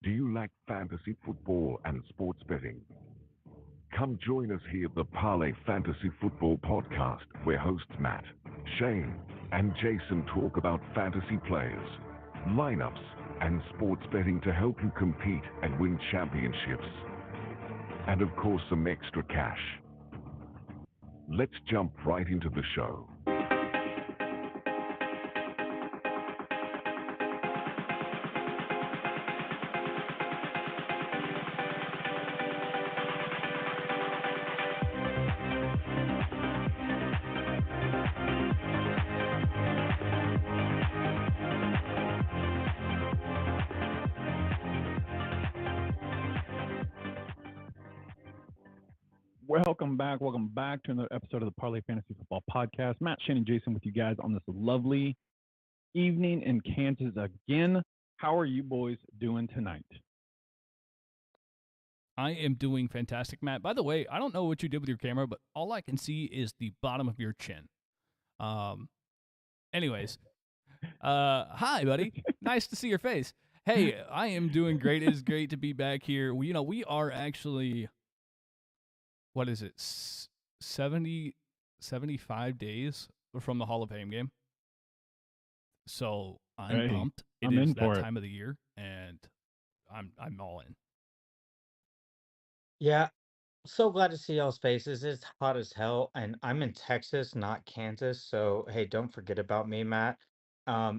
Do you like fantasy football and sports betting? Come join us here at the Parlay Fantasy Football Podcast, where hosts Matt, Shane, and Jason talk about fantasy players, lineups, and sports betting to help you compete and win championships. And of course, some extra cash. Let's jump right into the show. Welcome back to another episode of the Parlay Fantasy Football Podcast. Matt, Shane, and Jason with you guys on this lovely evening in Kansas again. How are you boys doing tonight? I am doing fantastic, Matt. By the way, I don't know what you did with your camera, but all I can see is the bottom of your chin. Anyways, hi, buddy. Nice to see your face. Hey, I am doing great. It is great to be back here. We are actually, what is it, 75 days from the Hall of Fame game. So I'm pumped. I'm It is in that for it. time of the year, and I'm all in. Yeah, so glad to see y'all's faces. It's hot as hell, and I'm in Texas, not Kansas. So hey, don't forget about me, Matt.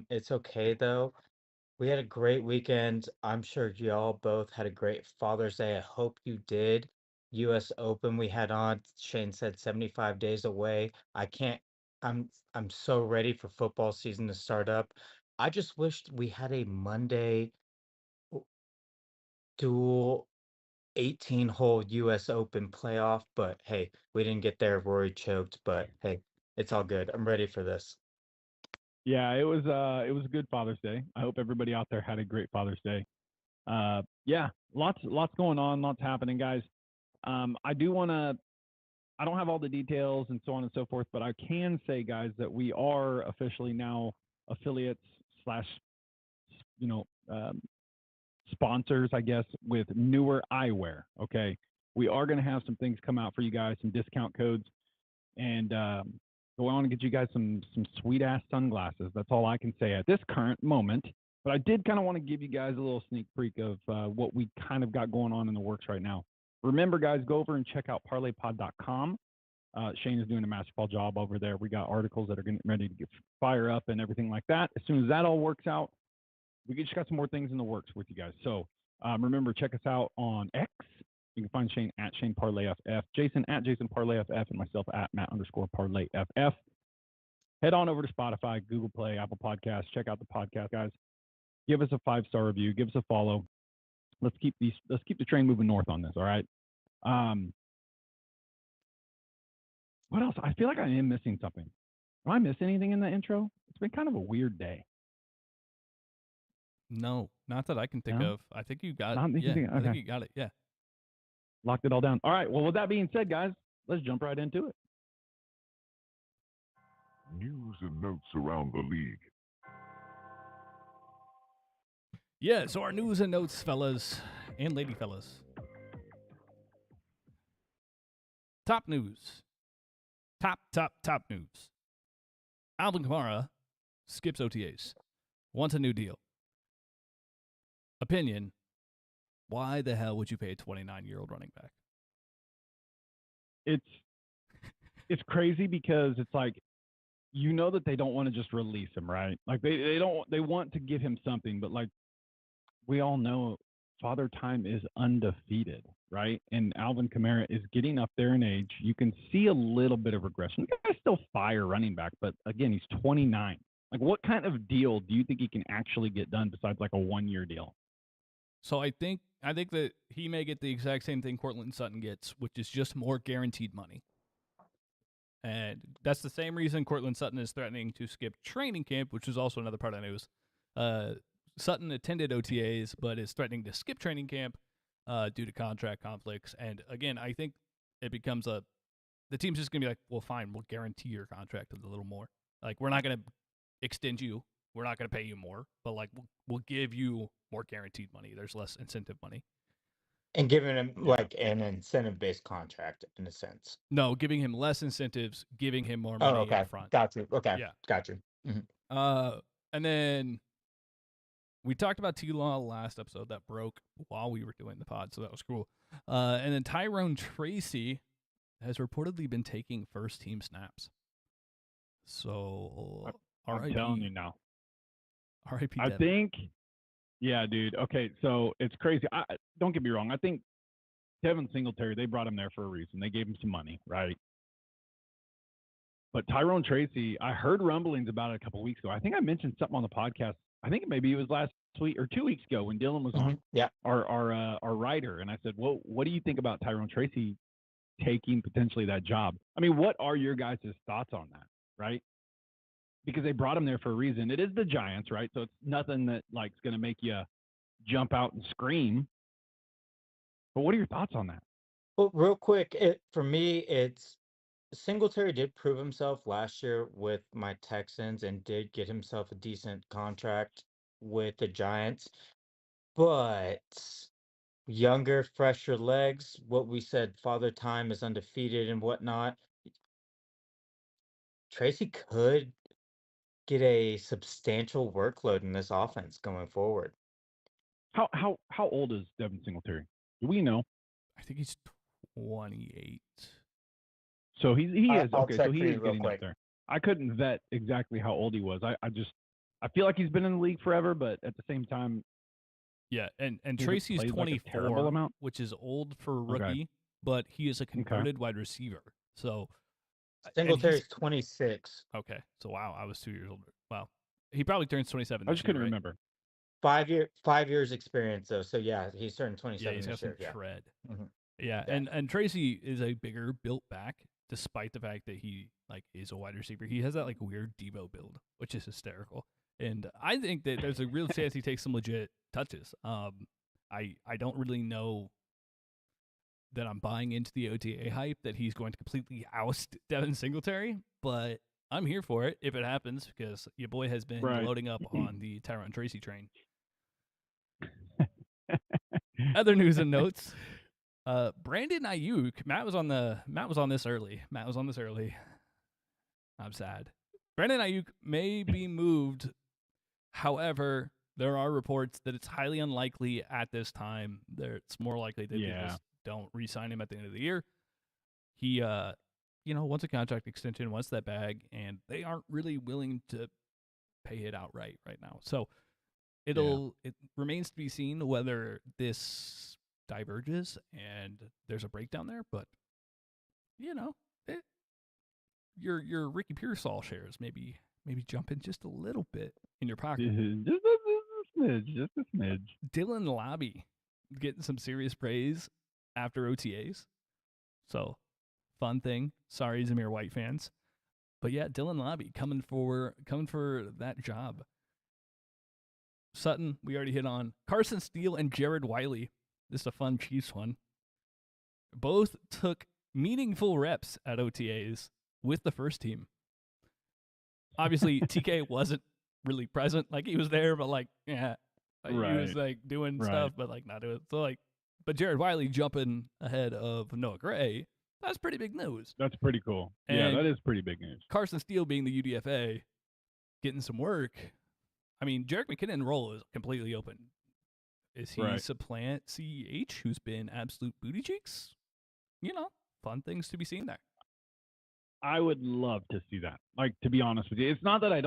It's okay though. We had a great weekend. I'm sure y'all both had a great Father's Day. I hope you did. U.S. Open we had on. Shane said 75 days away. I can't. I'm so ready for football season to start up. I just wished we had a Monday dual 18-hole US Open playoff, but hey, we didn't get there. Rory choked, but hey, it's all good. I'm ready for this. Yeah, it was a good Father's Day. I hope everybody out there had a great Father's Day. Yeah, lots going on, lots happening, guys. I don't have all the details and so on and so forth, but I can say, guys, that we are officially now affiliates slash, you know, sponsors, I guess, with Newer Eyewear. Okay, we are going to have some things come out for you guys, some discount codes, and go on and get you guys some sweet ass sunglasses. That's all I can say at this current moment. But I did kind of want to give you guys a little sneak peek of what we kind of got going on in the works right now. Remember, guys, go over and check out parlaypod.com. Shane is doing a masterful job over there. We got articles that are getting ready to get fire up and everything like that. As soon as that all works out, we just got some more things in the works with you guys. So remember, check us out on X. You can find Shane at Shane Parlay FF, Jason at Jason Parlay FF, and myself at Matt_Parlay FF. Head on over to Spotify, Google Play, Apple Podcasts. Check out the podcast, guys. Give us a 5-star review. Give us a follow. Let's keep the train moving north on this. All right. What else? I feel like I am missing something. Am I missing anything in the intro? It's been kind of a weird day. No, not that I can think No? of. I think you got Not it. that you Yeah, think- I think okay. you got it. Yeah. Locked it all down. All right. Well, with that being said, guys, let's jump right into it. News and notes around the league. Yeah, so our news and notes, fellas and lady fellas. Top news. Top news. Alvin Kamara skips OTAs. Wants a new deal. Opinion. Why the hell would you pay a 29-year-old running back? It's crazy because it's like, you know that they don't want to just release him, right? Like they want to give him something, but like we all know Father Time is undefeated, right? And Alvin Kamara is getting up there in age. You can see a little bit of regression. The guy's still fire running back, but again, he's 29. Like, what kind of deal do you think he can actually get done besides like a 1-year deal? So I think that he may get the exact same thing Cortland Sutton gets, which is just more guaranteed money. And that's the same reason Cortland Sutton is threatening to skip training camp, which is also another part of the news. Sutton attended OTAs, but is threatening to skip training camp due to contract conflicts. And again, I think it becomes the team's just going to be like, well, fine, we'll guarantee your contract a little more. Like, we're not going to extend you we're not going to pay you more, but like we'll give you more guaranteed money. There's less incentive money. And giving him like an incentive-based contract in a sense. No, giving him less incentives, giving him more Oh, money okay. up front. Got you. Okay. Yeah. Got you. And then we talked about T-Law last episode that broke while we were doing the pod, so that was cool. And then Tyrone Tracy has reportedly been taking first team snaps. So I'm telling you now. R.I.P. I think, yeah, dude. Okay, so it's crazy. Don't get me wrong. I think Devin Singletary, they brought him there for a reason. They gave him some money, right? But Tyrone Tracy, I heard rumblings about it a couple weeks ago. I think I mentioned something on the podcast. I think maybe it was last week or 2 weeks ago when Dylan was on. Yeah. Our writer, and I said, "Well, what do you think about Tyrone Tracy taking potentially that job?" I mean, what are your guys' thoughts on that, right? Because they brought him there for a reason. It is the Giants, right? So it's nothing that like is going to make you jump out and scream. But what are your thoughts on that? Well, real quick, for me, it's Singletary did prove himself last year with my Texans and did get himself a decent contract with the Giants. But younger, fresher legs, what we said, Father Time is undefeated and whatnot. Tracy could get a substantial workload in this offense going forward. How old is Devin Singletary? Do we know? I think he's 28. So he is I'll okay. check So he for you is real getting quick. up there. I couldn't vet exactly how old he was. I feel like he's been in the league forever, but at the same time, yeah, and he Tracy's plays like a 24, terrible amount. which is old for a rookie, but he is a converted wide receiver. So Singletary's 26. Okay, so wow, I was 2 years older. Wow, he probably turns 27. I just couldn't right? remember. 5 years experience though. So yeah, he's turning 27 Yeah, he's got this year. some tread. Mhm. Yeah, and Tracy is a bigger built back, despite the fact that he like is a wide receiver. He has that like weird Debo build, which is hysterical. And I think that there's a real chance he takes some legit touches. I don't really know that I'm buying into the OTA hype that he's going to completely oust Devin Singletary, but I'm here for it if it happens because your boy has been loading up on the Tyrone Tracy train. Other news and notes. Brandon Ayuk. Matt was on this early. I'm sad. Brandon Ayuk may be moved. However, there are reports that it's highly unlikely at this time. It's more likely that they just don't re-sign him at the end of the year. He, wants a contract extension, wants that bag, and they aren't really willing to pay it outright right now. So it remains to be seen whether this diverges and there's a breakdown there. But your Ricky Pearsall shares maybe jump in just a little bit in your pocket. Just a smidge. Dylan Lobby getting some serious praise after OTAs. So, fun thing. Sorry, Zamir White fans. But yeah, Dylan Lobby coming for that job. Sutton, we already hit on. Carson Steele and Jared Wiley. This is a fun Chiefs one. Both took meaningful reps at OTAs with the first team. Obviously, TK wasn't really present. Like, he was there, but like, yeah. He was like doing stuff, but like not doing it. So like, but Jared Wiley jumping ahead of Noah Gray, that's pretty big news. That's pretty cool. And that is pretty big news. Carson Steele being the UDFA, getting some work. I mean, Jerick McKinnon role is completely open. Is he supplant CEH, who's been absolute booty cheeks? Fun things to be seen there. I would love to see that. Like, to be honest with you, it's not that I've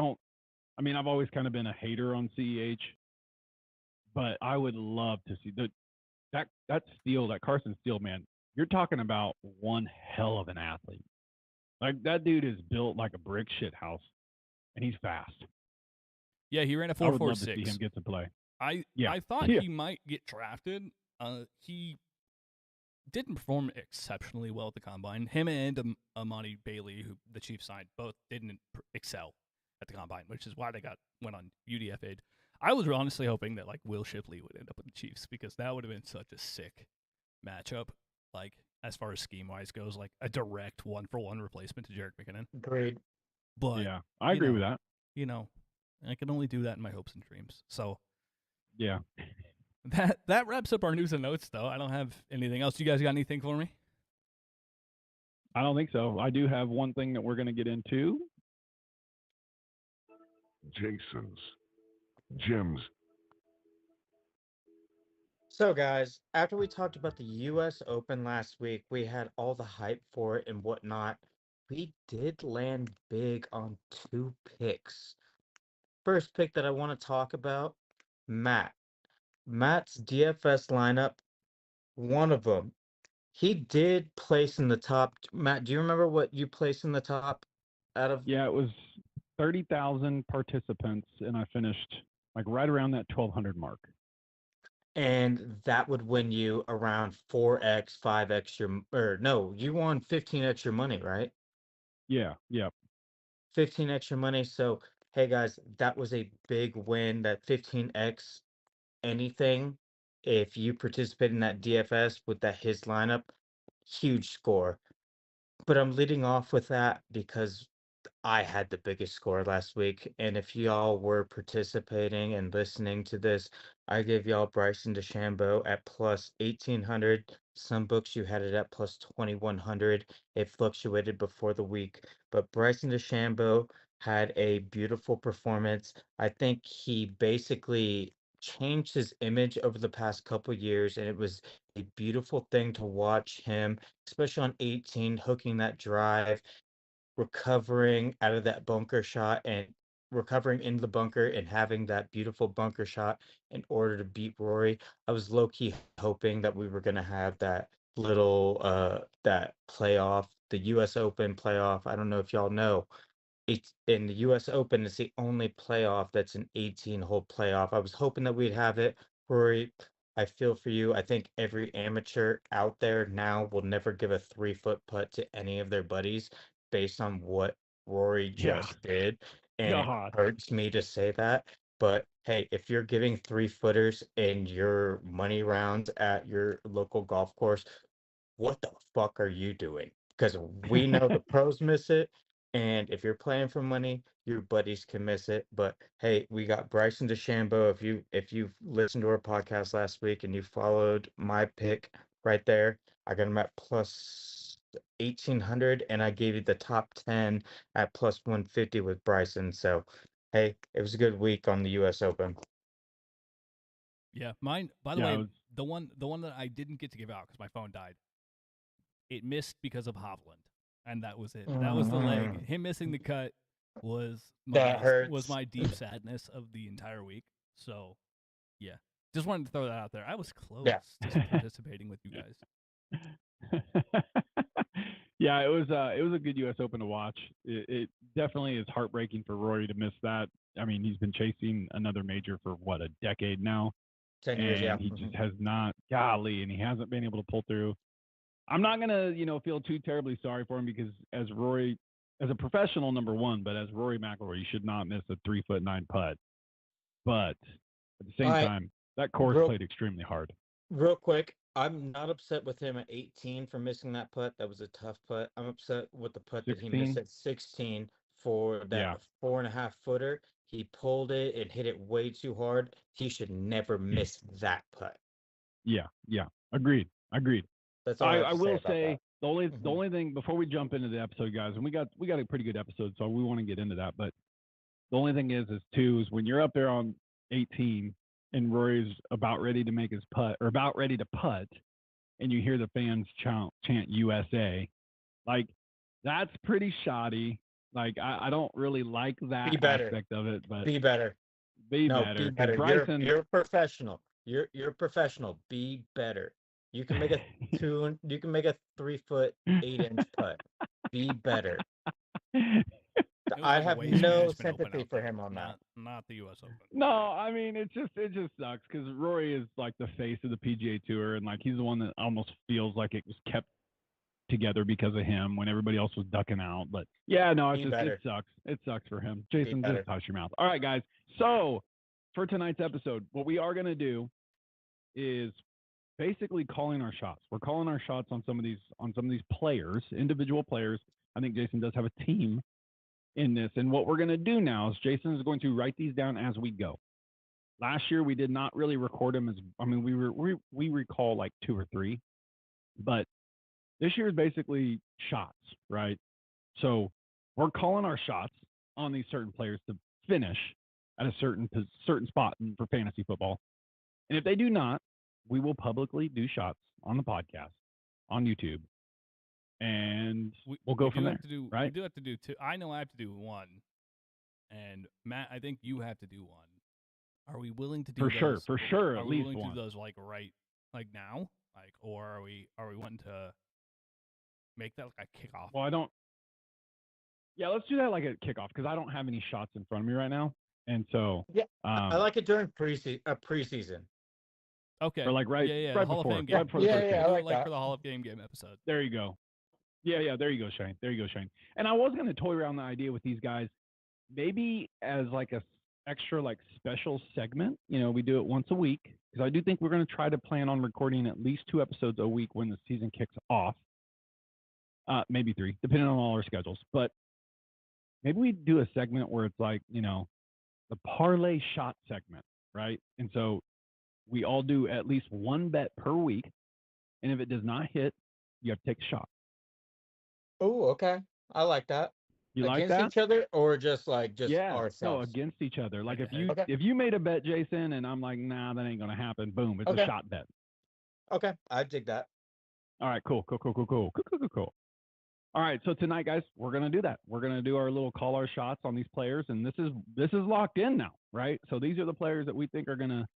always kind of been a hater on CEH, but I would love to see that Steele, that Carson Steele, man. You're talking about one hell of an athlete. Like, that dude is built like a brick shit house, and he's fast. Yeah, he ran a 4.46. I would love to see him get to play. I thought he might get drafted. He didn't perform exceptionally well at the combine. Him and Amani Bailey, who the Chiefs signed, both didn't excel at the combine, which is why they went on UDFA. I was honestly hoping that like Will Shipley would end up with the Chiefs because that would have been such a sick matchup. Like, as far as scheme wise goes, like a direct 1-for-1 replacement to Jerick McKinnon. Agreed. But yeah, I agree with that. I can only do that in my hopes and dreams. So Yeah. that wraps up our news and notes, though. I don't have anything else. You guys got anything for me? I don't think so. I do have one thing that we're going to get into. Jason's Gems. So, guys, after we talked about the US Open last week, we had all the hype for it and whatnot. We did land big on two picks. First pick that I want to talk about, Matt. Matt's DFS lineup, one of them. He did place in the top. Matt, do you remember what you placed in the top out of? Yeah, it was 30,000 participants, and I finished like right around that 1,200 mark. And that would win you around 4x, 5x your, or no, you won 15x your money, right? Yeah, yeah. 15 extra money. So, hey guys, that was a big win. That 15x anything. If you participate in that DFS with that his lineup, huge score. But I'm leading off with that because I had the biggest score last week. And if y'all were participating and listening to this, I gave y'all Bryson DeChambeau at plus 1,800. Some books you had it at plus 2,100. It fluctuated before the week. But Bryson DeChambeau had a beautiful performance. I think he basically changed his image over the past couple years, and it was a beautiful thing to watch him, especially on 18, hooking that drive, recovering out of that bunker shot and recovering in the bunker and having that beautiful bunker shot in order to beat Rory. I was low key hoping that we were going to have that little that playoff, the US Open playoff. I don't know if y'all know, it's in the US Open, it's the only playoff that's an 18-hole playoff. I was hoping that we'd have it. Rory, I feel for you. I think every amateur out there now will never give a 3-foot putt to any of their buddies based on what Rory Yeah. just did. And it God. hurts me to say that. But hey, if you're giving 3-footers in your money rounds at your local golf course, what the fuck are you doing? Because we know the pros miss it, and if you're playing for money, your buddies can miss it. But hey, we got Bryson DeChambeau. If you've listened to our podcast last week and you followed my pick right there, I got him at plus 1,800, and I gave you the top 10 at plus 150 with Bryson. So hey, it was a good week on the US Open. Yeah, mine. By the Yeah, way, it was, the one that I didn't get to give out because my phone died. It missed because of Hovland, and that was it. That was the leg. Him missing the cut was That hurts. my deep sadness of the entire week. So, yeah, just wanted to throw that out there. I was close Yeah. to participating with you guys. yeah, it was a good U.S. Open to watch. It definitely is heartbreaking for Rory to miss that. I mean, he's been chasing another major for what, a decade now, 10 years, yeah. and he just has not, golly, and he hasn't been able to pull through. I'm not gonna, feel too terribly sorry for him because as Rory, as a professional, number one, but as Rory McIlroy, you should not miss a 3-foot-9 putt. But at the same All right, time, that course real played extremely hard. real quick, I'm not upset with him at 18 for missing that putt. That was a tough putt. I'm upset with the putt that he missed 16, at 16 for yeah, that 4.5 footer. He pulled it and hit it way too hard. He should never miss that putt. yeah, agreed. That's all I have I to say will about say that. the only thing before we jump into the episode, guys, and we got a pretty good episode, so we want to get into that. But the only thing is when you're up there on 18 and Rory's about ready to make his putt or about ready to putt, and you hear the fans chant USA, like that's pretty shoddy. Like I don't really like that Be better. aspect of it, but Be better. be No, better be because better. Bryson. You're a professional. You're a professional. Be better. You can make a you can make a 3-foot 8-inch putt. Be better. It was I like a have waste no management open sympathy out for there, him on that. not the U.S. Open. No, I mean it just sucks because Rory is like the face of the PGA Tour, and like he's the one that almost feels like it was kept together because of him when everybody else was ducking out. But yeah, no, Be better. it sucks. It sucks for him. Be Jason, better. just hush your mouth. All right, guys. So for tonight's episode, what we are gonna do is basically calling our shots. We're calling our shots on some of these players, individual players. I think Jason does have a team in this. And what we're going to do now is Jason is going to write these down as we go. Last year we did not really record them as we recall like 2 or 3, but this year is basically shots, right? So we're calling our shots on these certain players to finish at a certain spot for fantasy football. And if they do not, we will publicly do shots on the podcast on YouTube, and we'll go from there. Right? We do have to do 2. I know I have to do 1, and Matt, I think you have to do 1. Are we willing to do those? For sure, Are at we least willing one. to do those like now, or are we wanting to make that like a kickoff? Well, I don't. Yeah, let's do that like a kickoff because I don't have any shots in front of me right now, and so yeah, I like it during preseason. Okay. Or like right Hall before, of Fame game. right before the first game. I like like that. for the Hall of Fame game episode. There you go. Yeah, there you go, Shane. And I was going to toy around the idea with these guys, maybe as like a extra like special segment. We do it once a week because I do think we're going to try to plan on recording at least 2 episodes a week when the season kicks off. Maybe 3, depending on all our schedules. But maybe we do a segment where it's like, the parlay shot segment, right? And so we all do at least 1 bet per week. And if it does not hit, you have to take a shot. Oh, okay. I like that. You against like that? each other or just yeah, ourselves? No, against each other. Like Okay. if you made a bet, Jason, and I'm like, nah, that ain't gonna happen. Boom, it's a shot bet. Okay, I dig that. All right, cool. All right, so tonight, guys, we're gonna do that. We're gonna do our little call our shots on these players, and this is locked in now, right? So these are the players that we think are gonna,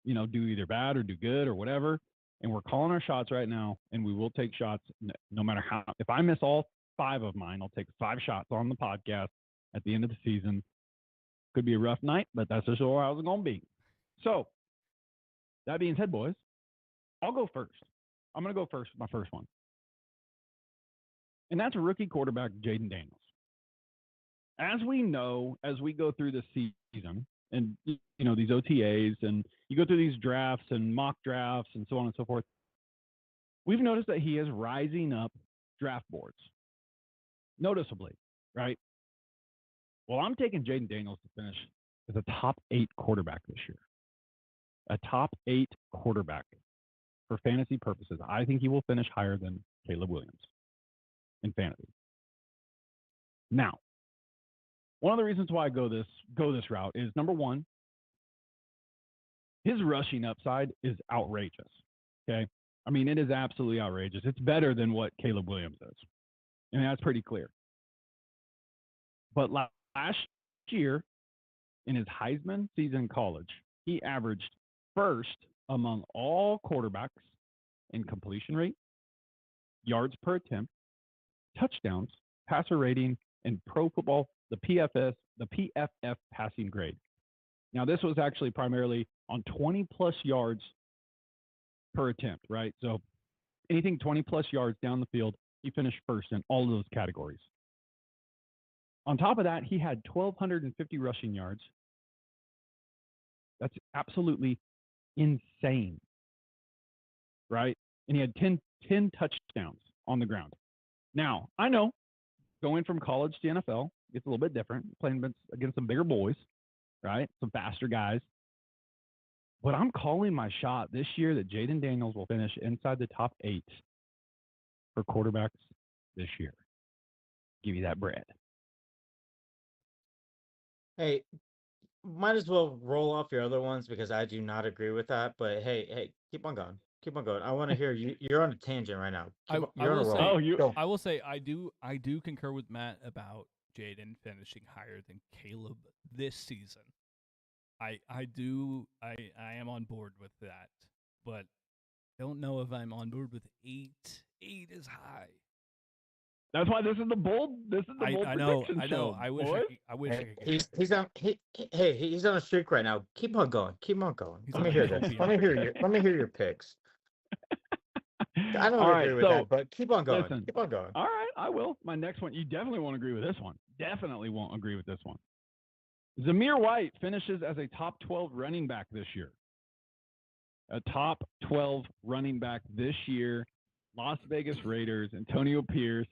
do either bad or do good or whatever. And we're calling our shots right now, and we will take shots no matter how. If I miss all 5 of mine, I'll take 5 shots on the podcast at the end of the season. Could be a rough night, but that's just where I was going to be. So, that being said, boys, I'll go first. I'm going to go first with my first one. And that's rookie quarterback Jaden Daniels. As we know, as we go through the season, and these OTAs, and you go through these drafts and mock drafts and so on and so forth, we've noticed that he is rising up draft boards noticeably, right? Well, I'm taking Jaden Daniels to finish as a top 8 quarterback this year. A top 8 quarterback for fantasy purposes. I think he will finish higher than Caleb Williams in fantasy. Now, one of the reasons why I go this route is, number one, his rushing upside is outrageous. Okay, I mean, it is absolutely outrageous. It's better than what Caleb Williams is, and that's pretty clear. But last year, in his Heisman season in college, he averaged first among all quarterbacks in completion rate, yards per attempt, touchdowns, passer rating, and pro football, the PFF passing grade. Now, this was actually primarily on 20-plus yards per attempt, right? So anything 20-plus yards down the field, he finished first in all of those categories. On top of that, he had 1,250 rushing yards. That's absolutely insane, right? And he had 10 touchdowns on the ground. Now, I know going from college to NFL gets a little bit different, playing against some bigger boys, right? Some faster guys. But I'm calling my shot this year that Jaden Daniels will finish inside the top 8 for quarterbacks this year. Give you that bread. Hey, might as well roll off your other ones because I do not agree with that. But hey, keep on going. Keep on going. I want to hear you. You're on a tangent right now. You're on a roll. I will say I do concur with Matt about Jaden finishing higher than Caleb this season. I am on board with that, but don't know if I'm on board with 8. 8 is high. That's why this is the bold. I know. Show, I wish. I wish. I could He's on a streak right now. Keep on going. Let me hear this. Let me hear your picks. I don't agree with that, but keep on going. Listen, keep on going. All right, I will. My next one, you definitely won't agree with this one. Definitely won't agree with this one. Zamir White finishes as a top 12 running back this year. A top 12 running back this year. Las Vegas Raiders, Antonio Pierce,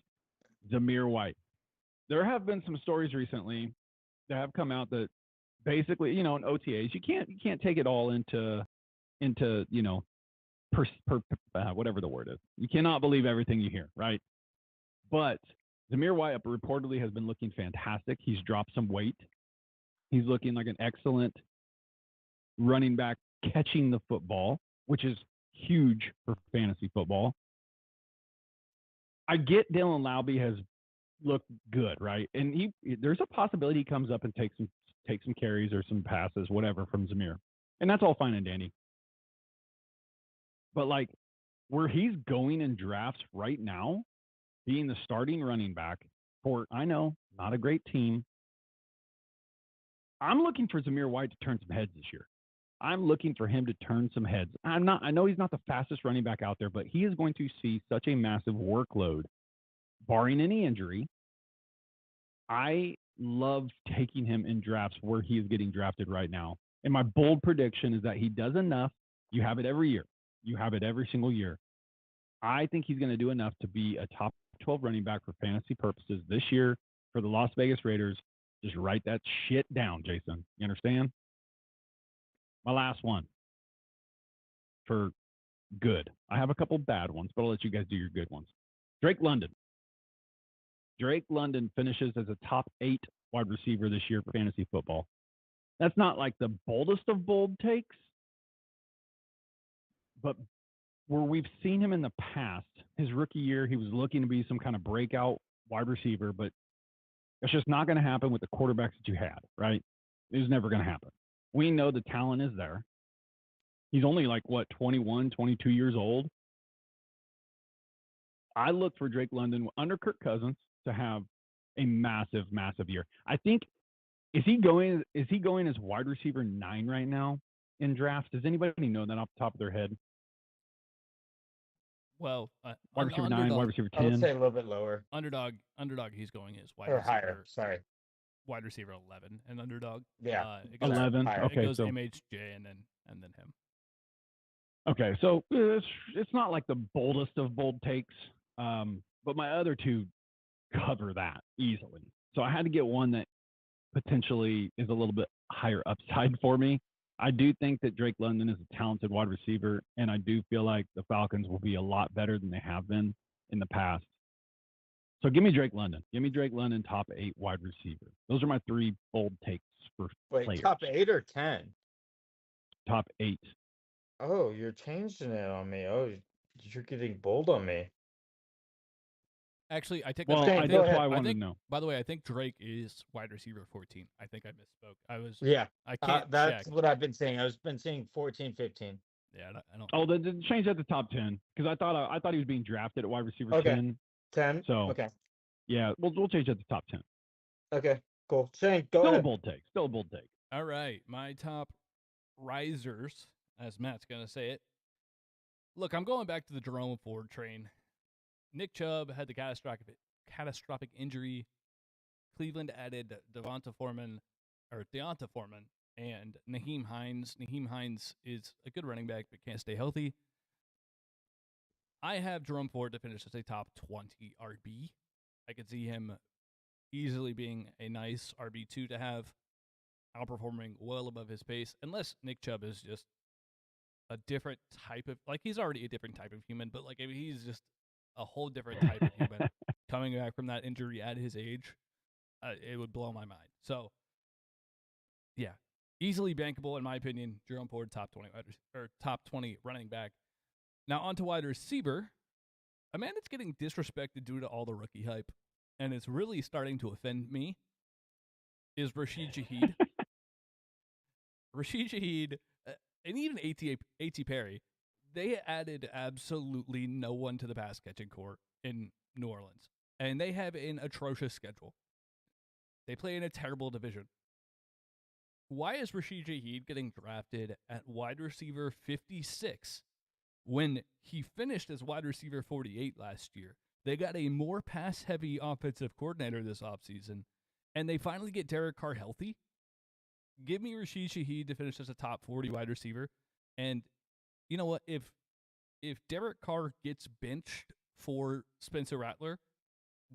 Zamir White. there have been some stories recently that have come out that basically, in OTAs, you can't take it all into whatever the word is. You cannot believe everything you hear, right? But Zamir White reportedly has been looking fantastic. He's dropped some weight. He's looking like an excellent running back catching the football, which is huge for fantasy football. I get Dylan Laube has looked good, right? And there's a possibility he comes up and takes some carries or some passes, whatever, from Zamir. And that's all fine and dandy. But like where he's going in drafts right now, being the starting running back for, I know, not a great team. I'm looking for Zamir White to turn some heads this year. I'm looking for him to turn some heads. I know he's not the fastest running back out there, but he is going to see such a massive workload, barring any injury. I love taking him in drafts where he is getting drafted right now. And my bold prediction is that he does enough. You have it every year. You have it every single year. I think he's going to do enough to be a top 12 running back for fantasy purposes this year for the Las Vegas Raiders. Just write that shit down, Jason. You understand? My last one for good. I have a couple bad ones, but I'll let you guys do your good ones. Drake London. Drake London finishes as a top 8 wide receiver this year for fantasy football. That's not like the boldest of bold takes, but where we've seen him in the past, his rookie year, he was looking to be some kind of breakout wide receiver, but it's just not going to happen with the quarterbacks that you had, right? It was never going to happen. We know the talent is there. He's only 21, 22 years old. I look for Drake London under Kirk Cousins to have a massive, massive year. I think, is he going as wide receiver 9 right now in drafts? Does anybody know that off the top of their head? Well, wide receiver 9, underdog, wide receiver 10. I would say a little bit lower. Underdog, he's going as wide Or receiver. higher, sorry. Wide receiver 11 and underdog. Yeah. It goes, 11. higher. Okay, it goes so MHJ and then him. Okay, so it's not like the boldest of bold takes, but my other two cover that easily. So I had to get one that potentially is a little bit higher upside for me. I do think that Drake London is a talented wide receiver, and I do feel like the Falcons will be a lot better than they have been in the past. So give me Drake London. Give me Drake London, top 8 wide receiver. Those are my 3 bold takes for players. Top 8 or 10? Top 8. Oh, you're changing it on me. Oh, you're getting bold on me. Actually, I think Well, that's that's why I wanted to know. By the way, I think Drake is wide receiver 14. I think I misspoke. I can't check. That's what I've been saying. I've been saying 14, 15. Yeah, I don't. Oh, then change that to top 10 because I thought he was being drafted at wide receiver Okay. 10. 10? So Okay. Yeah, we'll change that to top 10. Okay, cool. Shane, go Still ahead. a bold take. Still a bold take. All right, my top risers, as Matt's gonna say it. Look, I'm going back to the Jerome Ford train. Nick Chubb had the catastrophic injury. Cleveland added Deonta Foreman, and Naheem Hines. Naheem Hines is a good running back, but can't stay healthy. I have Jerome Ford to finish as a top 20 RB. I could see him easily being a nice RB2 to have, outperforming well above his pace, unless Nick Chubb is just a different type of, he's already a different type of human, but if he's just a whole different type of human coming back from that injury at his age, it would blow my mind. So, yeah, easily bankable in my opinion. Jerome Ford, top 20 running back. Now on to wide receiver. A man that's getting disrespected due to all the rookie hype, and it's really starting to offend me, is Rashid Shaheed. Rashid Shaheed, and even A.T. Perry, they added absolutely no one to the pass catching core in New Orleans, and they have an atrocious schedule. They play in a terrible division. Why is Rashid Shaheed getting drafted at wide receiver 56 when he finished as wide receiver 48 last year? They got a more pass-heavy offensive coordinator this offseason, and they finally get Derek Carr healthy. Give me Rashid Shaheed to finish as a top 40 wide receiver. And you know what? If Derek Carr gets benched for Spencer Rattler,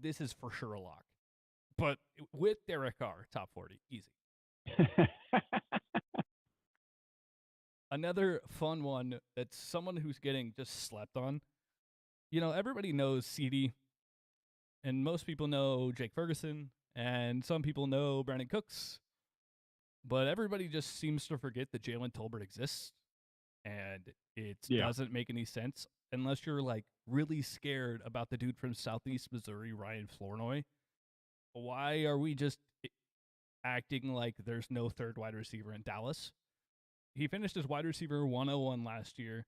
this is for sure a lock. But with Derek Carr, top 40, easy. Another fun one that's someone who's getting just slept on. Everybody knows CD, and most people know Jake Ferguson, and some people know Brandon Cooks, but everybody just seems to forget that Jalen Tolbert exists, and it doesn't make any sense unless you're like really scared about the dude from Southeast Missouri, Ryan Flournoy. Why are we just acting like there's no third wide receiver in Dallas? He finished as wide receiver 101 last year.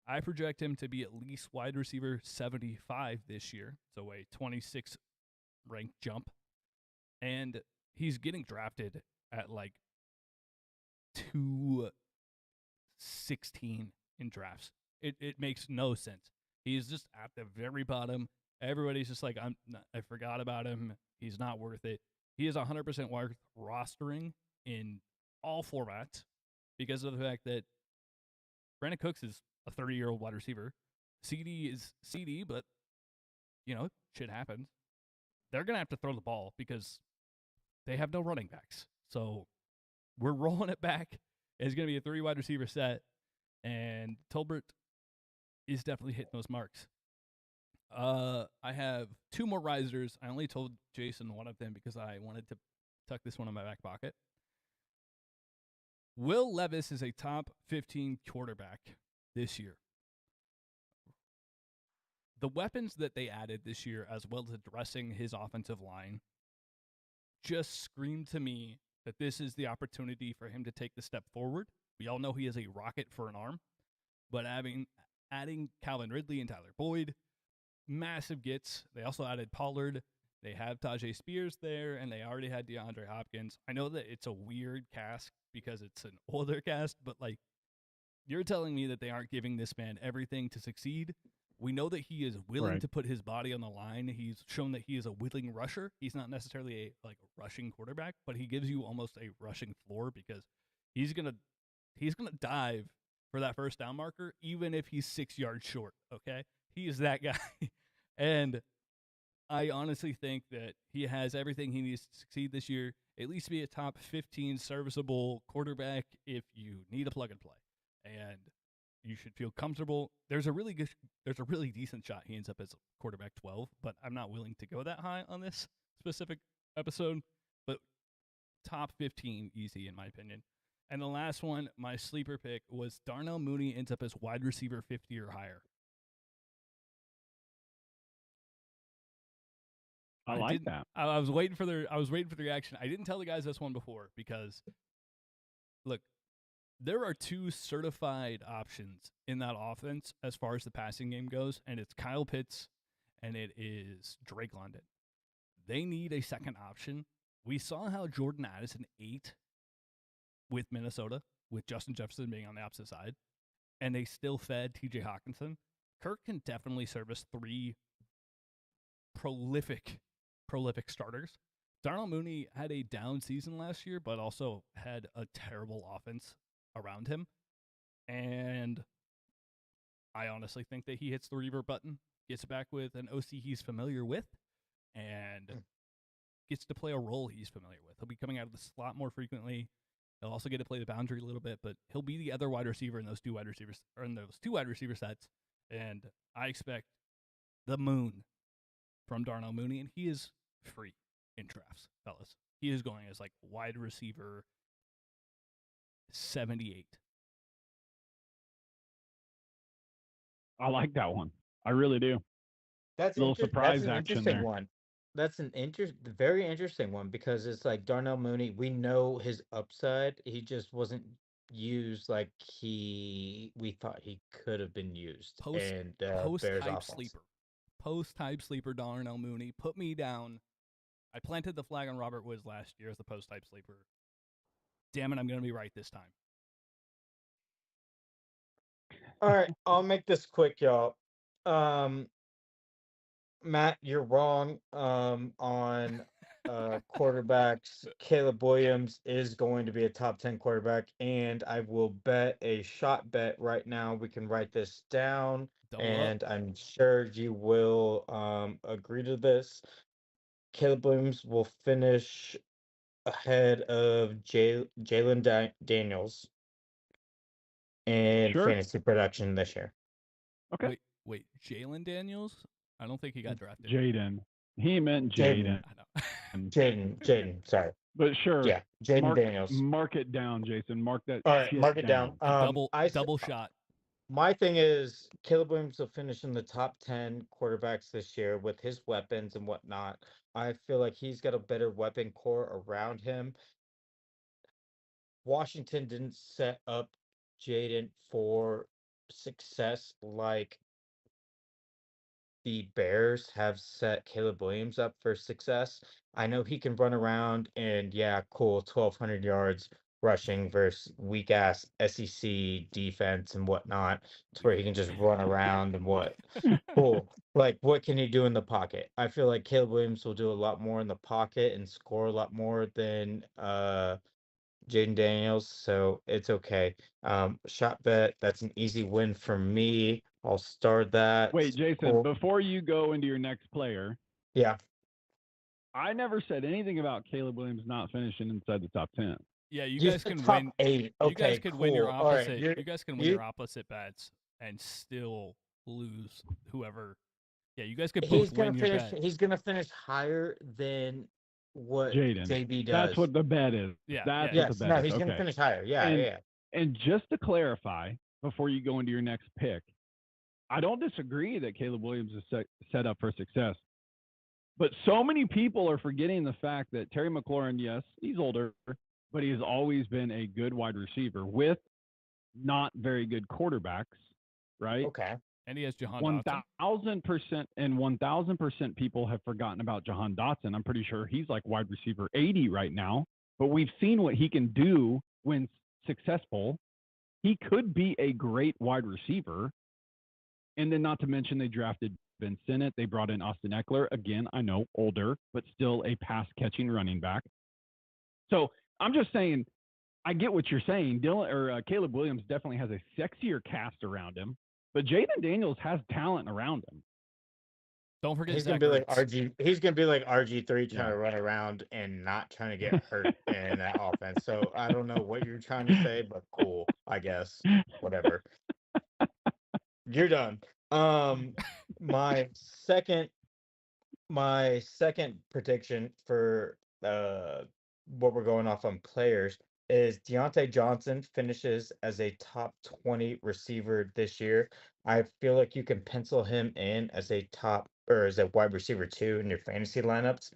I project him to be at least wide receiver 75 this year, so a 26 rank jump. And he's getting drafted at like 216 in drafts. It makes no sense. He's just at the very bottom. Everybody's just like, I forgot about him. He's not worth it. He is 100% worth rostering in all formats because of the fact that Brandon Cooks is a 30-year-old wide receiver. CD is CD, but, shit happens. They're going to have to throw the ball because they have no running backs. So we're rolling it back. It's going to be a 3 wide receiver set, and Tolbert is definitely hitting those marks. I have 2 more risers. I only told Jason one of them because I wanted to tuck this one in my back pocket. Will Levis is a top 15 quarterback this year. The weapons that they added this year, as well as addressing his offensive line, just screamed to me that this is the opportunity for him to take the step forward. We all know he is a rocket for an arm, but adding Calvin Ridley and Tyler Boyd, massive gets. They also added Pollard. They have Tajay Spears there, and they already had DeAndre Hopkins. I know that it's a weird cast because it's an older cast, but like, you're telling me that they aren't giving this man everything to succeed. We know that he is willing to put his body on the line. He's shown that he is a willing rusher. He's not necessarily a rushing quarterback, but he gives you almost a rushing floor because he's gonna dive for that first down marker, even if he's 6 yards short. Okay, he is that guy, and I honestly think that he has everything he needs to succeed this year. At least be a top 15 serviceable quarterback if you need a plug and play, and you should feel comfortable. There's a really decent shot he ends up as quarterback 12, but I'm not willing to go that high on this specific episode. But top 15 easy in my opinion. And the last one, my sleeper pick, was Darnell Mooney ends up as wide receiver 50 or higher. I like that. I was waiting for the reaction. I didn't tell the guys this one before because, look, there are 2 certified options in that offense as far as the passing game goes, and it's Kyle Pitts and it is Drake London. They need a second option. We saw how Jordan Addison ate with Minnesota, with Justin Jefferson being on the opposite side, and they still fed TJ Hawkinson. Kirk can definitely service 3 prolific starters. Darnell Mooney had a down season last year, but also had a terrible offense around him. And I honestly think that he hits the revert button, gets back with an OC he's familiar with, and gets to play a role he's familiar with. He'll be coming out of the slot more frequently. He'll also get to play the boundary a little bit, but he'll be the other wide receiver in those 2 wide receivers, or in those 2 wide receiver sets. And I expect the moon from Darnell Mooney, and he is free in drafts, fellas. He is going as like wide receiver 78. I like that one. I really do. That's a little surprise that's an action interesting there. one. That's an very interesting one because it's like Darnell Mooney. We know his upside. He just wasn't used like we thought he could have been used. Post Bears hype offense. sleeper. Post hype sleeper Darnell Mooney. Put me down. I planted the flag on Robert Woods last year as the post hype sleeper. Damn it, I'm going to be right this time. All right, I'll make this quick, y'all. Matt, you're wrong on quarterbacks. Caleb Williams is going to be a top 10 quarterback, and I will bet a shot bet right now. We can write this down, Double and up. I'm sure you will agree to this. Caleb Williams will finish ahead of Daniels in Sure. fantasy production this year. Okay. Wait, Jalen Daniels? I don't think he got drafted. Jaden. He meant Jaden. Jaden. I know. Jaden, sorry. But sure. Yeah, Jaden Mark, Daniels. mark it down, Jason. Mark that All right, shit mark it down. Double shot. My thing is Caleb Williams will finish in the top 10 quarterbacks this year with his weapons and whatnot. I feel like he's got a better weapon core around him. Washington didn't set up Jaden for success like the Bears have set Caleb Williams up for success. I know he can run around and yeah, cool, 1,200 yards rushing versus weak ass SEC defense and whatnot, to where he can just run around and what. Cool. Like, what can he do in the pocket? I feel like Caleb Williams will do a lot more in the pocket and score a lot more than Jaden Daniels, so it's okay. Shot bet, that's an easy win for me. I'll start that. Wait, Jason, Cool. before you go into your next player, Yeah. I never said anything about Caleb Williams not finishing inside the top 10. Yeah, you You guys said can top win. 8. You Okay, guys could win your cool. All right, opposite. you're You guys can win you your opposite bets and still lose whoever. Yeah, you guys could both he's gonna win your finish bet. he's gonna finish higher than what Jaden. JB does. That's what the bet is. Yeah, That's yeah. what Yes, the bet no, is. he's gonna Okay. finish higher. Yeah, And- yeah. And just to clarify, before you go into your next pick, I don't disagree that Caleb Williams is set up for success. But so many people are forgetting the fact that Terry McLaurin, yes, he's older, but he has always been a good wide receiver with not very good quarterbacks, right? Okay. And he has Jahan Dotson. 1,000% and 1,000% people have forgotten about Jahan Dotson. I'm pretty sure he's like wide receiver 80 right now, but we've seen what he can do when successful. He could be a great wide receiver. And then not to mention they drafted Ben Sinnott. They brought in Austin Eckler. Again, I know older, but still a pass catching running back. So I'm just saying, I get what you're saying. Caleb Williams definitely has a sexier cast around him, but Jaden Daniels has talent around him. Don't forget He's Zach gonna be like Ertz. He's gonna be like RG3 trying Yeah. to run around and not trying to get hurt in that offense. So I don't know what you're trying to say, but cool, I guess. Whatever. You're done. My second prediction for what we're going off on players is Deontay Johnson finishes as a top 20 receiver this year. I feel like you can pencil him in as a as a wide receiver 2 in your fantasy lineups.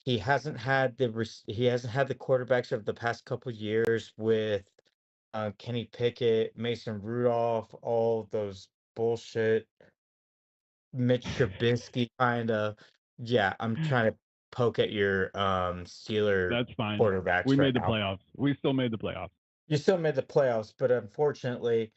He hasn't had the quarterbacks of the past couple years with Kenny Pickett, Mason Rudolph, all those bullshit Mitch Trubisky kind of. Yeah, I'm trying to poke at your Steeler That's fine. quarterbacks We right made the now. playoffs. We still made the playoffs. You still made the playoffs, but unfortunately,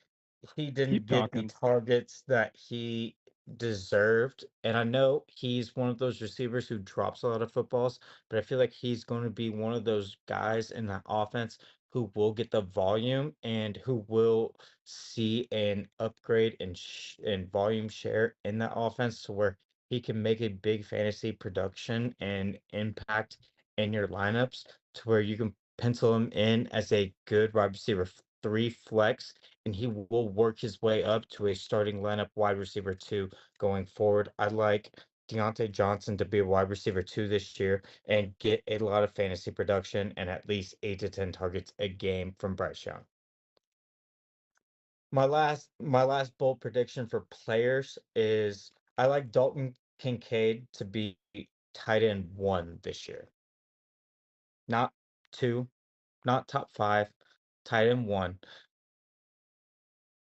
he didn't Keep get the talking. targets that he deserved. And I know he's one of those receivers who drops a lot of footballs, but I feel like he's going to be one of those guys in that offense who will get the volume and who will see an upgrade in volume share in that offense to where he can make a big fantasy production and impact in your lineups to where you can pencil him in as a good wide receiver 3 flex, and he will work his way up to a starting lineup wide receiver 2 going forward. I like Deontay Johnson to be a wide receiver 2 this year and get a lot of fantasy production and at least 8 to 10 targets a game from Bryce Young. My last bold prediction for players is I like Dalton Kincaid to be tight end 1 this year. Not 2, not top 5, tight end 1.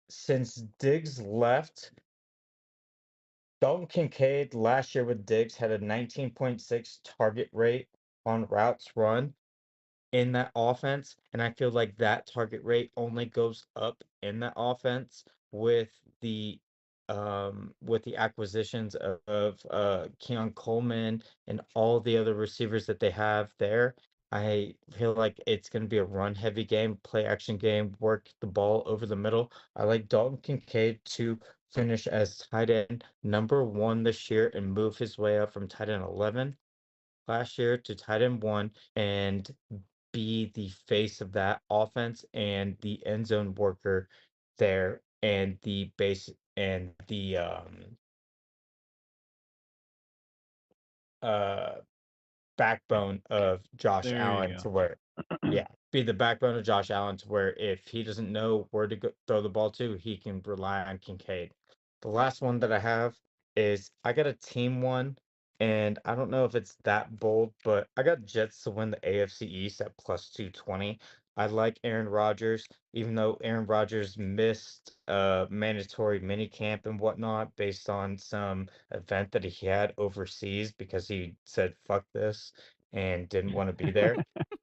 Since Diggs left, Dalton Kincaid last year with Diggs had a 19.6 target rate on routes run in that offense, and I feel like that target rate only goes up in that offense with the acquisitions of Keon Coleman and all the other receivers that they have there. I feel like it's going to be a run heavy game, play action game, work the ball over the middle. I like Dalton Kincaid to finish as tight end number 1 this year and move his way up from tight end 11 last year to tight end one and be the face of that offense and the end zone worker there and the base and the uh backbone of Josh There you Allen go. to where, yeah, be the backbone of Josh Allen to where if he doesn't know where to go, throw the ball to, he can rely on Kincaid. The last one that I have is I got a team one, and I don't know if it's that bold, but I got Jets to win the AFC East at plus 220. I like Aaron Rodgers, even though Aaron Rodgers missed mandatory mini camp and whatnot based on some event that he had overseas because he said fuck this and didn't want to be there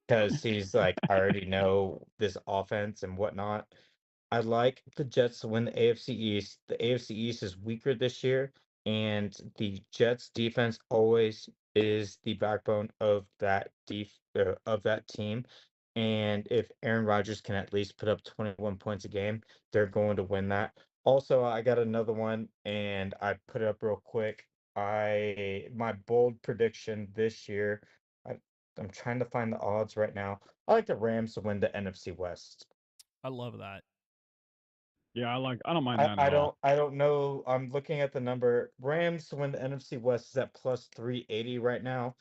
because he's like, I already know this offense and whatnot. I like the Jets to win the AFC East. The AFC East is weaker this year, and the Jets defense always is the backbone of that team. And if Aaron Rodgers can at least put up 21 points a game, they're going to win that. Also, I got another one, and I put it up real quick. I my bold prediction this year. I, I'm trying to find the odds right now. I like the Rams to win the NFC West. I love that. Yeah, I don't mind I, that at I all. don't I don't know. I'm looking at the number. Rams to win the NFC West is at plus 380 right now.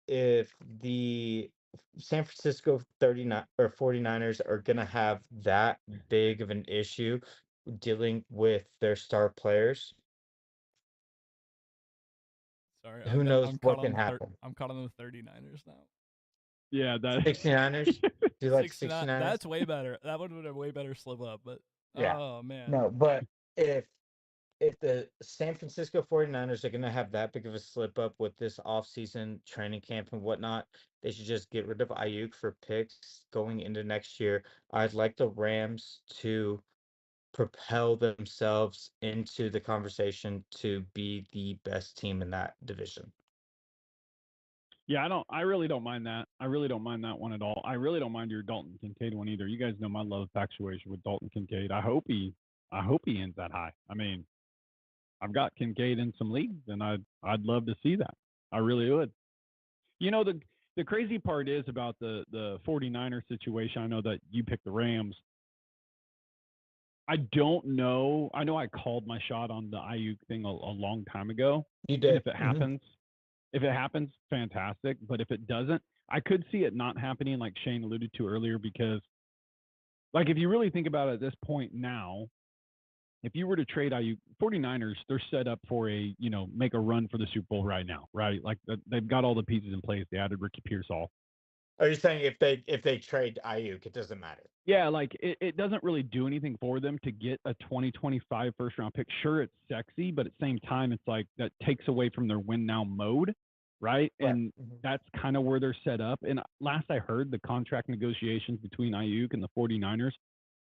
If the San Francisco 39 or 49ers are gonna have that big of an issue dealing with their star players, Sorry, who knows what can happen. I'm caught on the 39ers now. Yeah, that 69ers? Do you like 69. 69ers? That's way better. That would have been a way better slip up, but Yeah. oh man. No, but if the San Francisco 49ers are going to have that big of a slip up with this offseason training camp and whatnot, they should just get rid of Ayuk for picks going into next year. I'd like the Rams to propel themselves into the conversation to be the best team in that division. Yeah, I really don't mind that. I really don't mind that one at all. I really don't mind your Dalton Kincaid one either. You guys know my love infatuation with Dalton Kincaid. I hope he ends that high. I mean, I've got Kincaid in some leagues and I'd love to see that. I really would. You know, the crazy part is about the 49er situation. I know that you picked the Rams. I don't know. I know I called my shot on the Ayuk thing a long time ago. You And did. if it happens, fantastic. But if it doesn't, I could see it not happening, like Shane alluded to earlier, because like if you really think about it at this point now, if you were to trade IU 49ers, they're set up for a, make a run for the Super Bowl right now, right? Like they've got all the pieces in place. They added Ricky Pearsall. Are you saying if they trade Ayuk, it doesn't matter? Yeah, like it doesn't really do anything for them to get a 2025 first round pick. Sure, it's sexy, but at the same time, it's like that takes away from their win now mode, right? Right. And that's kind of where they're set up. And last I heard, the contract negotiations between Ayuk and the 49ers,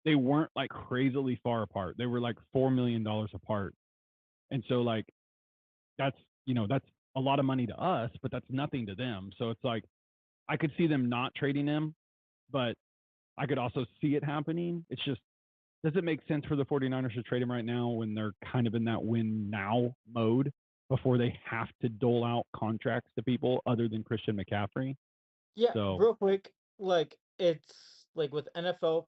they weren't like crazily far apart. They were like $4 million apart. And so like that's, that's a lot of money to us, but that's nothing to them. So it's like I could see them not trading him, but I could also see it happening. It's just, does it make sense for the 49ers to trade him right now when they're kind of in that win now mode before they have to dole out contracts to people other than Christian McCaffrey? Yeah, So, real quick, like it's like with NFL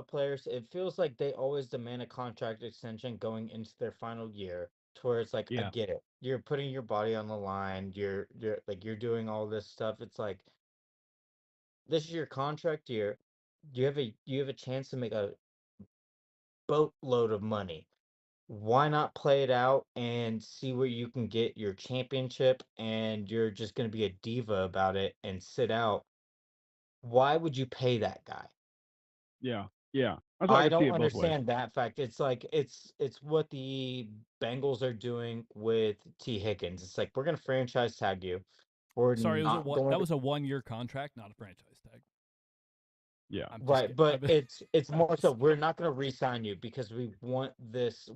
players, it feels like they always demand a contract extension going into their final year, to where it's like, I yeah. get it. You're putting your body on the line, you're doing all this stuff. It's like this is your contract year. You have a chance to make a boatload of money. Why not play it out and see where you can get your championship and you're just going to be a diva about it and sit out? Why would you pay that guy? Yeah. Yeah. So I I could see don't it both ways. understand that fact. It's like it's what the Bengals are doing with T. Higgins. It's like we're gonna franchise tag you. We're Sorry, not going that to was a 1 year contract, not a franchise tag. Yeah. I'm just right, kidding. but it's I'm more so just we're not gonna re-sign you because we want this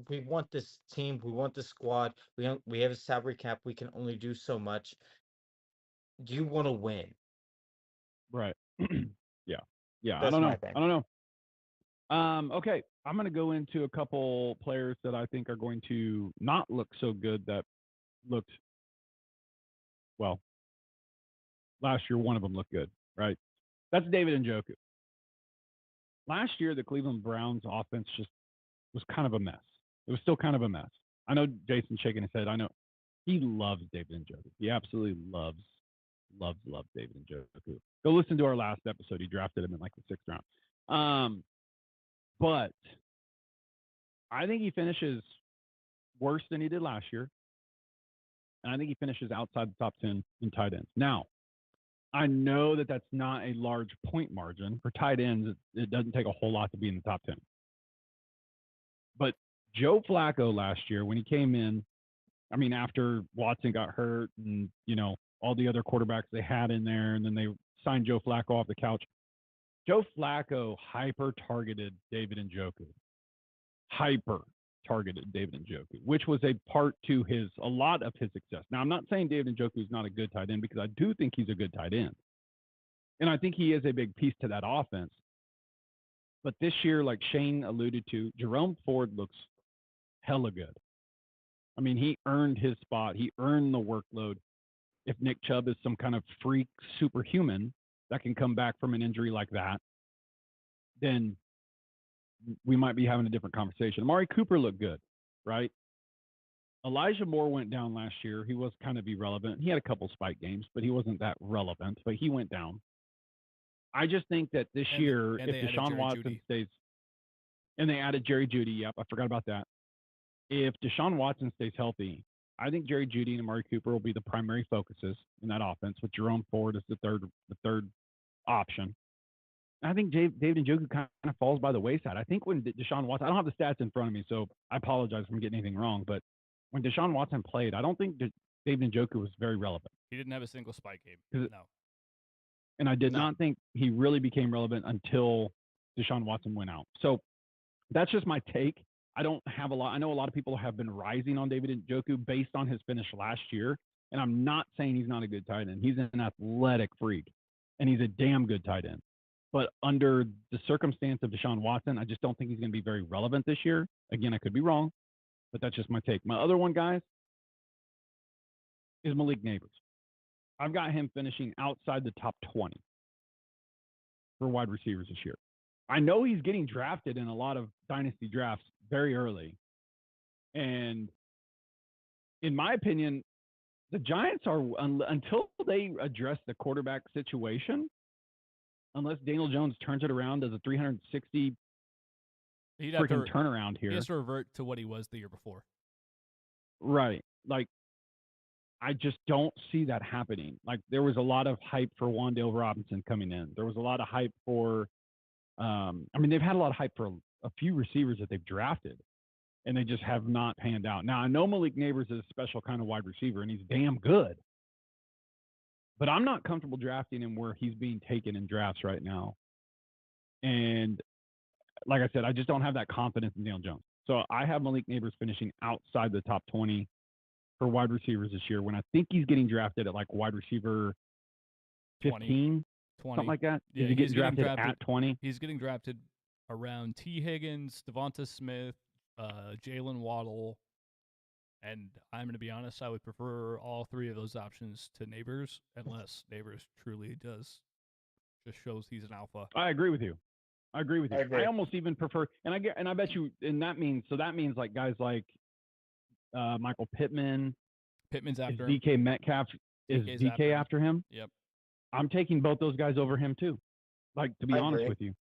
team, we want this squad. We have a salary cap. We can only do so much. You want to win. Right. Yeah. Yeah. I That's don't my know. thing. I don't know. Okay. I'm going to go into a couple players that I think are going to not look so good that looked well, last year one of them looked good, right? That's David Njoku. Last year, the Cleveland Browns offense just was kind of a mess. It was still kind of a mess. I know Jason's shaking his head. I know he loves David Njoku. He absolutely loves David Njoku. Go listen to our last episode. He drafted him in like the 6th round. But I think he finishes worse than he did last year. And I think he finishes outside the top 10 in tight ends. Now, I know that that's not a large point margin. For tight ends, it doesn't take a whole lot to be in the top 10. But Joe Flacco last year, when he came in, I mean, after Watson got hurt and, all the other quarterbacks they had in there, and then they signed Joe Flacco off the couch. Joe Flacco hyper-targeted David Njoku. Hyper-targeted David Njoku, which was a part to a lot of his success. Now, I'm not saying David Njoku is not a good tight end, because I do think he's a good tight end. And I think he is a big piece to that offense. But this year, like Shane alluded to, Jerome Ford looks hella good. I mean, he earned his spot. He earned the workload. If Nick Chubb is some kind of freak superhuman that can come back from an injury like that, then we might be having a different conversation. Amari Cooper looked good, right? Elijah Moore went down last year. He was kind of irrelevant. He had a couple spike games, but he wasn't that relevant. But he went down. I just think that this year, if Deshaun Watson stays, and they added Jerry Jeudy, yep, I forgot about that. If Deshaun Watson stays healthy, I think Jerry Jeudy and Amari Cooper will be the primary focuses in that offense, with Jerome Ford as the third option. And I think David Njoku kind of falls by the wayside. I think when Deshaun Watson, I don't have the stats in front of me, so I apologize for getting anything wrong, but when Deshaun Watson played, I don't think David Njoku was very relevant. He didn't have a single spike game. No. And I did not think he really became relevant until Deshaun Watson went out. So that's just my take. I don't have a lot. I know a lot of people have been rising on David Njoku based on his finish last year. And I'm not saying he's not a good tight end. He's an athletic freak, and he's a damn good tight end. But under the circumstance of Deshaun Watson, I just don't think he's going to be very relevant this year. Again, I could be wrong, but that's just my take. My other one, guys, is Malik Neighbors. I've got him finishing outside the top 20 for wide receivers this year. I know he's getting drafted in a lot of dynasty drafts very early. And in my opinion, the Giants are, until they address the quarterback situation, unless Daniel Jones turns it around as a 360 freaking turnaround here. He has to revert to what he was the year before. Right. Like, I just don't see that happening. Like, there was a lot of hype for Wan'Dale Robinson coming in. There was a lot of hype for, they've had a lot of hype for a few receivers that they've drafted, and they just have not panned out. Now, I know Malik Neighbors is a special kind of wide receiver, and he's damn good. But I'm not comfortable drafting him where he's being taken in drafts right now. And like I said, I just don't have that confidence in Daniel Jones. So I have Malik Neighbors finishing outside the top 20 for wide receivers this year, when I think he's getting drafted at like wide receiver 15, 20. Something like that. Yeah, he's getting drafted at 20. He's getting drafted around T. Higgins, Devonta Smith, Jalen Waddle. And I'm going to be honest, I would prefer all three of those options to Neighbors, unless Neighbors truly just shows he's an alpha. I agree with you. I almost even prefer, and I bet you, and that means like guys like Michael Pittman. Pittman's after him. DK Metcalf is DK after him. Yep. I'm taking both those guys over him too. Like, to be honest with you.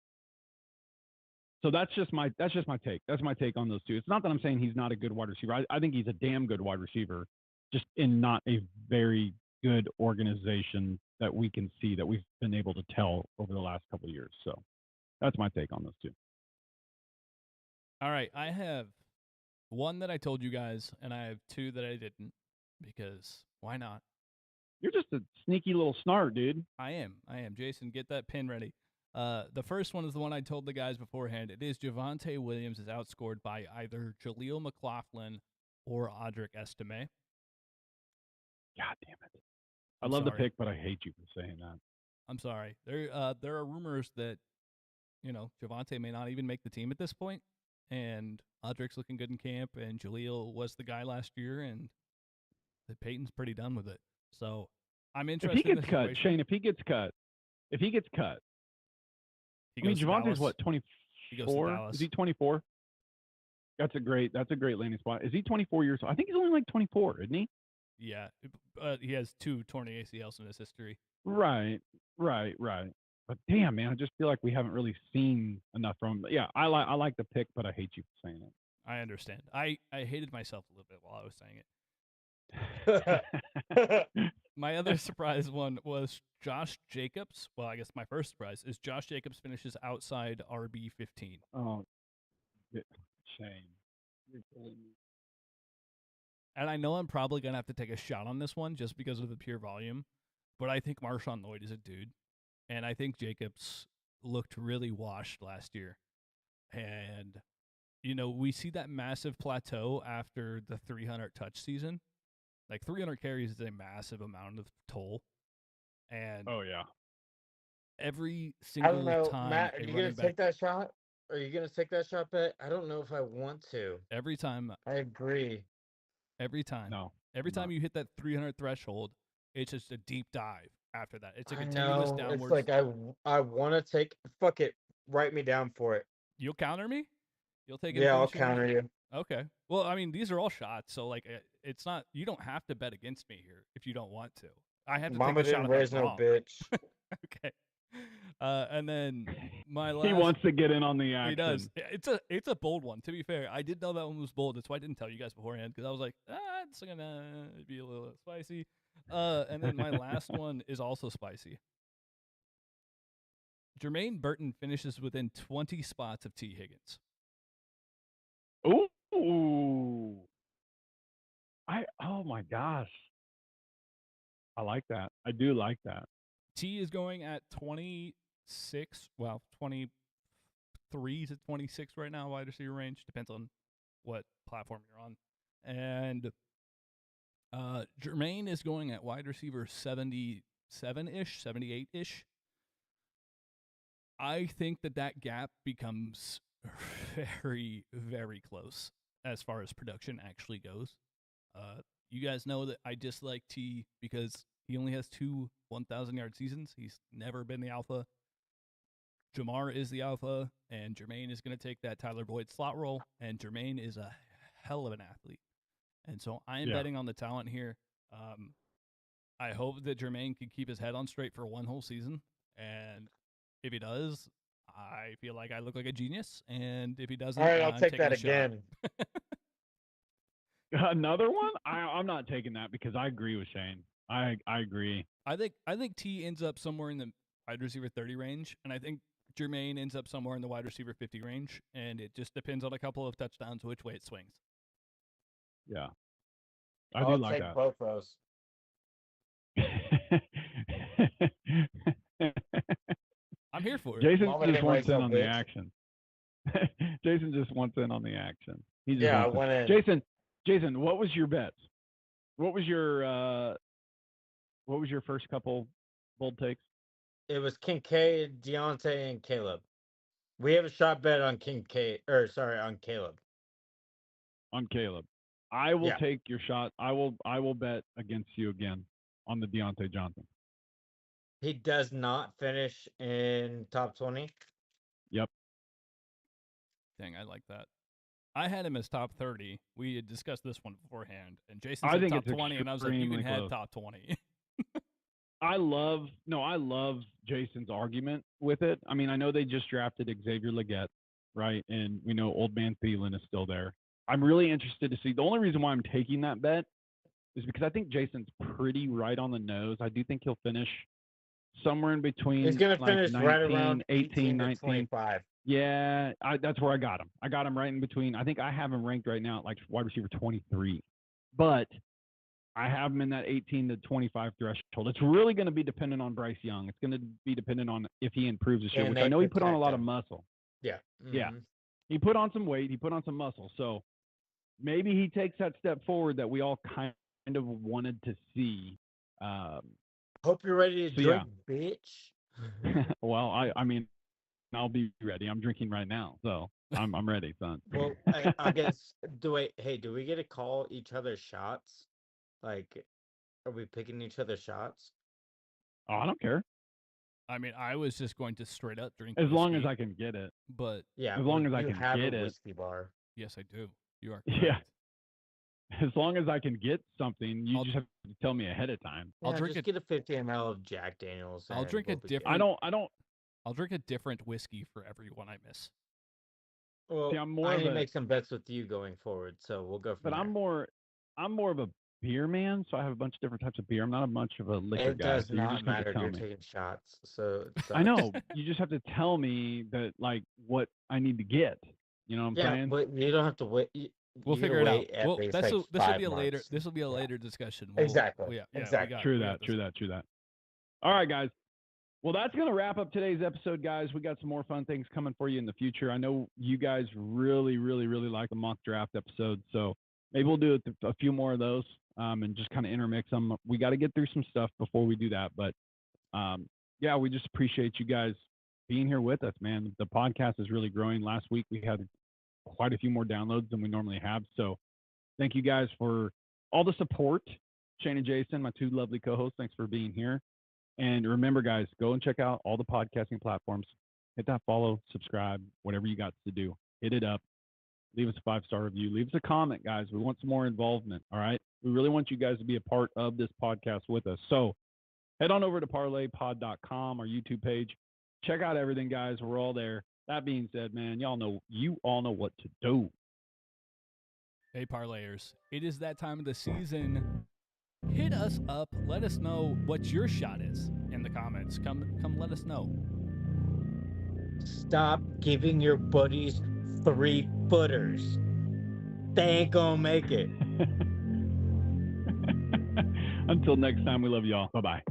So that's just my take. That's my take on those two. It's not that I'm saying he's not a good wide receiver. I think he's a damn good wide receiver, just in not a very good organization that we can see, that we've been able to tell over the last couple of years. So that's my take on those two. All right. I have one that I told you guys, and I have two that I didn't, because why not? You're just a sneaky little snart, dude. I am. Jason, get that pin ready. The first one is the one I told the guys beforehand. It is Javonte Williams is outscored by either Jaleel McLaughlin or Audric Estime. God damn it. I love the pick, but I hate you for saying that. I'm sorry. There are rumors that, Javonte may not even make the team at this point, and Audric's looking good in camp, and Jaleel was the guy last year, and Peyton's pretty done with it. So I'm If interested he in the gets cut, situation. Shane, if he gets cut, He I mean, goes to Javante's Dallas. what, He goes to 24? Dallas. Is he 24? That's a great landing spot. Is he 24 years old? I think he's only like 24, isn't he? Yeah, he has 2 torn ACLs in his history. Right. But damn, man, I just feel like we haven't really seen enough from him. But yeah, I like the pick, but I hate you for saying I understand. I hated myself a little bit while I was saying it. My other surprise one was Josh Jacobs. Well, I guess my first surprise is Josh Jacobs finishes outside RB 15. Oh, Shane. You're killing me. And I know I'm probably going to have to take a shot on this one just because of the pure volume, but I think Marshawn Lloyd is a dude. And I think Jacobs looked really washed last year. And, we see that massive plateau after the 300 touch season. Like 300 carries is a massive amount of toll. And Oh yeah. every I single don't know, time Matt. Are a you gonna running back, take that shot? Are you gonna take that shot bet? I don't know if I want to. every time, I agree. No. every I'm time not. you hit that 300 threshold, it's just a deep dive after that. It's a I continuous know. It's downwards. like I want to take. Fuck it. Write me down for it. You'll counter me? You'll take Yeah, I'll inflation? counter you. Okay. Well, I mean, these are all shots, so like it's not. You don't have to bet against me here if you don't want to. I have to take Mama the shot didn't if I'm raise no wrong. bitch. Okay. And then my last. He wants to get in on the action. He does. It's a bold one. To be fair, I did know that one was bold. That's why I didn't tell you guys beforehand because I was like, it's gonna be a little spicy. And then my last one is also spicy. Jermaine Burton finishes within 20 spots of T. Higgins. Ooh. Oh my gosh. I like that. I do like that. T is going at 26. Well, 23 to 26 right now, wide receiver range. Depends on what platform you're on. And Jermaine is going at wide receiver 77-ish, 78-ish. I think that gap becomes very, very close as far as production actually goes. You guys know that I dislike T because he only has 2 1,000-yard seasons. He's never been the alpha. Jamar is the alpha, and Jermaine is going to take that Tyler Boyd slot role, and Jermaine is a hell of an athlete. And so I am betting on the talent here. I hope that Jermaine can keep his head on straight for one whole season, and if he does, I feel like I look like a genius, and if he doesn't, All right, I'll I'm take taking that a shot. again. Another one? I'm not taking that because I agree with Shane. I agree. I think T ends up somewhere in the wide receiver 30 range, and I think Jermaine ends up somewhere in the wide receiver 50 range, and it just depends on a couple of touchdowns which way it swings. Yeah. I do I'll like take that. both those. I'm here for it. Jason Mama just didn't wants raise in no on the bitch. action. Jason just wants in on the action. He just Yeah, I wants in. went in. Jason, what was your bets? What was your first couple bold takes? It was Kincaid, Deontay, and Caleb. We have a shot bet on Kincaid, on Caleb. On Caleb. I will Yeah. take your shot. I will bet against you again on the Deontay Johnson. He does not finish in top 20. Yep. Dang, I like that. I had him as top 30. We had discussed this one beforehand, and Jason I said think top it's 20, and I was like, you can extremely have close. top 20. I love Jason's argument with it. I mean, I know they just drafted Xavier Legette, right? And we know Old Man Thielen is still there. I'm really interested to see. The only reason why I'm taking that bet is because I think Jason's pretty right on the nose. I do think he'll finish somewhere in between. He's going to like finish 19, right around 18, 19. 25. Yeah, that's where I got him. I got him right in between. I think I have him ranked right now at like wide receiver 23. But I have him in that 18 to 25 threshold. It's really going to be dependent on Bryce Young. It's going to be dependent on if he improves this year, And which I they know he put on a protect lot of him. muscle. Yeah. Yeah. He put on some weight. He put on some muscle. So maybe he takes that step forward that we all kind of wanted to see. Hope you're ready to drink, bitch. Well, I mean, I'll be ready. I'm drinking right now, so I'm ready, son. Well, I guess. Do we get to call each other shots? Like, are we picking each other shots? Oh, I don't care. I mean, I was just going to straight up drink As long as whiskey, I can get it. But Yeah, As long well, as I you can have get a it. whiskey bar. yes, I do. You are Yeah. correct. As long as I can get something, you I'll- just have to tell me ahead of time. I'll Yeah, drink just it. get a 50 ml of Jack Daniels. I'll and drink a we'll be good. different- I don't. I'll drink a different whiskey for every one I miss. Well, See, I'm more I of need to a- make some bets with you going forward, so we'll go from But there. I'm more of a beer man, so I have a bunch of different types of beer. I'm not much of a liquor It guy. does So you not just have to matter. tell You're me. taking shots, so it I know. sucks. You just have to tell me that, like, what I need to get. You know what I'm Yeah, saying? but you don't have to wait. We'll you figure it out. wait at Well, least, this like, will be 5 a later. months. This will be a Yeah. later discussion. Exactly. Yeah, Exactly. We True got that. this. True that. All right, guys. Well, that's going to wrap up today's episode, guys. We got some more fun things coming for you in the future. I know you guys really, really, really like the mock draft episodes, so maybe we'll do a few more of those and just kind of intermix them. We got to get through some stuff before we do that, but yeah, we just appreciate you guys being here with us, man. The podcast is really growing. Last week we had quite a few more downloads than we normally have, so thank you guys for all the support. Shane and Jason, my two lovely co-hosts, thanks for being here. And remember, guys, go and check out all the podcasting platforms. Hit that follow, subscribe, whatever you got to do. Hit it up. Leave us a 5-star review. Leave us a comment, guys. We want some more involvement, all right? We really want you guys to be a part of this podcast with us. So head on over to parlaypod.com, our YouTube page. Check out everything, guys. We're all there. That being said, man, you all know what to do. Hey, parlayers! It is that time of the season. Hit us up. Let us know what your shot is in the comments. Come, let us know. Stop giving your buddies 3-footers. They ain't gonna make it. Until next time, we love y'all. Bye-bye.